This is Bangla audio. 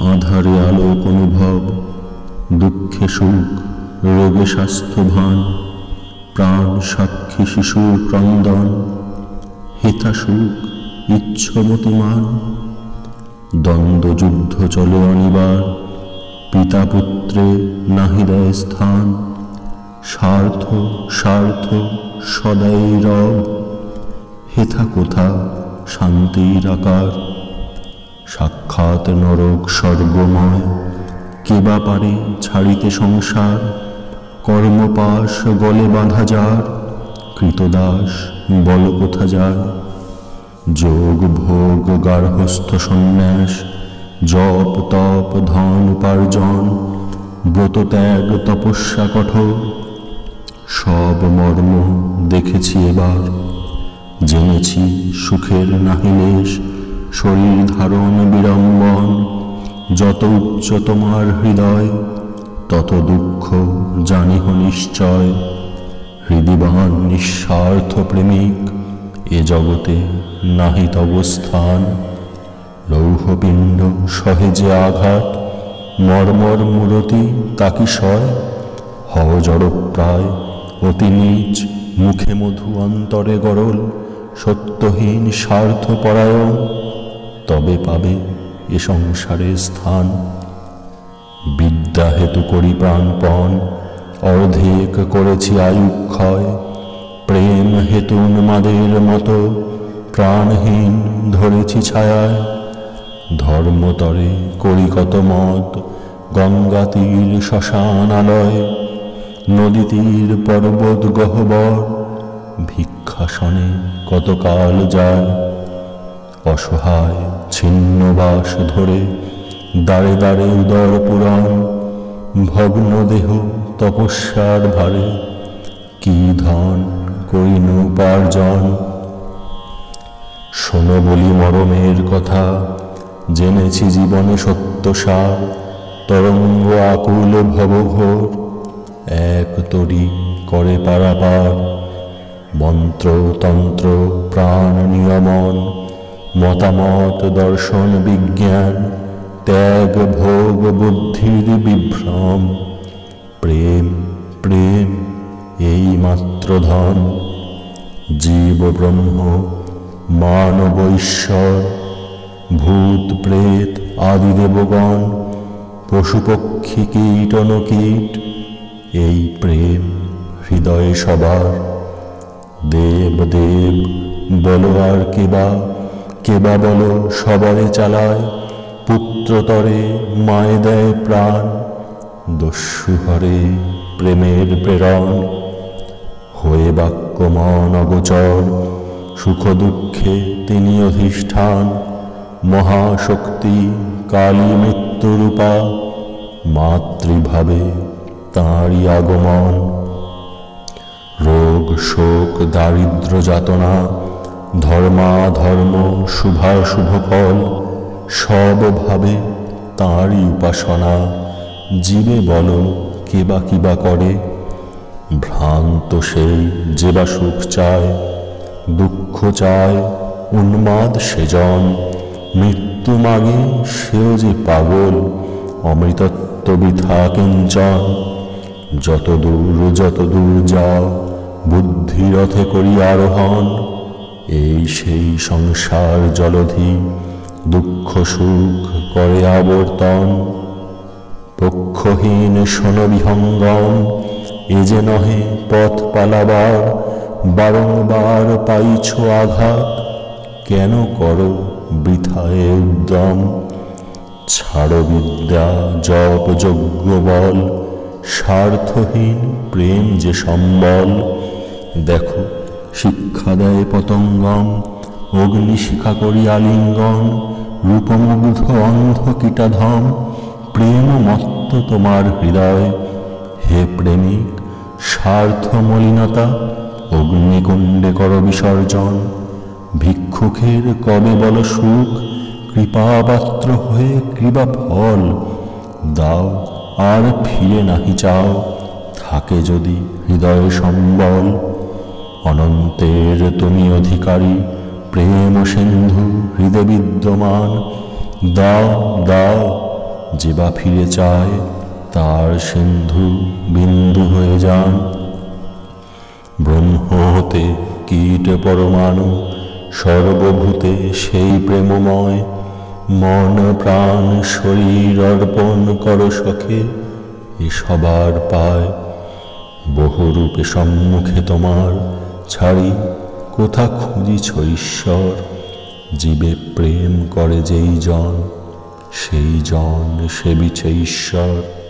আধারে আলোক অনুভব, দুঃখে সুখ, রোগে স্বাস্থ্যভান, প্রাণ সাক্ষী শিশুর ক্রন্দন, হেথা সুখ ইচ্ছমতিমান। দ্বন্দ্ব যুদ্ধ চলে অনিবার, পিতা পুত্রে নাহি দেয় স্থান, স্বার্থ স্বার্থ সদাই রব, হেথা কোথা শান্তির আকার। সাক্ষাৎ নরক স্বর্গময়, কে বা পারে ছাড়িতে সংসার। কর্মপাশ গলে বাঁধা যার, কৃতদাস বল কোথা যায়। যোগ ভোগ গার্হস্থ সন্ন্যাস, জপ তপ ধন উপার্জন, ব্রত ত্যাগ তপস্যা কঠোর, সব মর্ম দেখেছি এবার। জেনেছি সুখের নাহি লেশ, শরীর ধারণ বিড়ম্বন। যত উচ্চ তোমার হৃদয়, তত দুঃখ জানিহ নিশ্চয়। হৃদিবান নিঃস্বার্থ প্রেমিক, এ জগতে নাহি তব স্থান। লৌহপিণ্ড সহে যে আঘাত, মর্মর মূরতি তাকি সয়। হও জড়প্রায় অতি নীচ, মুখে মধু অন্তরে গরল। সত্যহীন স্বার্থপরায়ণ, তবে পাবে এ সংসারে স্থান। বিদ্যা হেতু করি প্রাণপণ, অর্ধেক করেছি আয়ুক্ষয়। প্রেম হেতু উন্মাদের মতো, প্রাণহীন ধরেছি ছায়ায়। ধর্মতরে করি কত মত, গঙ্গা তীর শ্মশানালয়। নদী তীর পর্বত গহ্বর, ভিক্ষাসনে কতকাল যায়। অসহায় ছিন্ন বাস ধরে, দাঁড়ে দাঁড়ে উদর পুরাণ। ভগ্ন দেহ তপস্যার ভারে, কি ধন করিনু উপার্জন। শোনো বলি মরমের কথা, জেনেছি জীবনে সত্য সার। তরঙ্গ আকুল ভবঘোর, এক তরি করে পারাপার। মন্ত্র তন্ত্র প্রাণ নিয়মন, মতামত দর্শন বিজ্ঞান। ত্যাগ ভোগ বুদ্ধির বিভ্রম, প্রেম প্রেম এই মাত্র ধন। জীব ব্রহ্ম মানব ঈশ্বর, ভূত প্রেত আদি দেবগণ। পশু পক্ষী কীট অনুকীট, এই প্রেম হৃদয়ে সবার। দেব দেব বলো আর কেবা, কেবা বলো সবারে চালায়। পুত্রতরে মায়ে দেয় প্রাণ, দস্যু হরে প্রেমের প্রেরণ। হয়ে বাক্য মন অগোচর, সুখ দুঃখে তিনি অধিষ্ঠান। মহাশক্তি কালী মৃত্যুরূপা, মাতৃভাবে তাঁরই আগমন। রোগ শোক দারিদ্র যাতনা, ধর্মাধর্ম শুভাশুভ ফল। সব ভাবে তাঁরই উপাসনা, জীবে বলো কেবা কিবা করে। ভ্রান্ত সেই যে বা সুখ চায়, দুঃখ চায় উন্মাদ সেজন। মৃত্যু মাগে সেও যে পাগল, অমৃতত্ব বৃথা কিঞ্চন। যত দূর যাও, বুদ্ধিরথে করি আরোহণ। এই সেই সংসার জলধি, দুঃখ সুখ করে আবর্তন। পক্ষহীন শোন বিহঙ্গম, এ যে নহে পথ পালাবার। বারংবার পাইছ আঘাত, কেন করো বৃথায় উদ্যম। ছাড়ো বিদ্যা জপ যজ্ঞ বল, স্বার্থহীন প্রেম যে সম্বল। দেখো শিক্ষা দেয় পতঙ্গম, অগ্নিশিখা করি আলিঙ্গন। রূপমুগ্ধ অন্ধ কীটাধম, প্রেম মত্ত তোমার হৃদয়। হে প্রেমিক স্বার্থ মলিনতা, অগ্নিকুণ্ডে কর বিসর্জন। ভিক্ষুকের কবে বল সুখ, কৃপাপাত্র হয়ে কৃপা ফল। দাও আর ফিরে নাহি চাও, থাকে যদি হৃদয় সম্বল। অনন্তের তুমি অধিকারী, প্রেম সিন্ধু হৃদে বিদ্যমান। দাও দাও যে বা ফিরে চায় তার সিন্ধু বিন্দু হয়ে যান। ব্রহ্ম হতে কীট পরমাণু সর্বভূতে সেই প্রেমময়, মন প্রাণ শরীর অর্পণ কর সখে এ সবার পায়। বহুরূপে সম্মুখে তোমার ছাড়ি কোথা খুঁজিছ ঈশ্বর, জীবে প্রেম করে যেই জন সেই জন সেবিছে ঈশ্বর।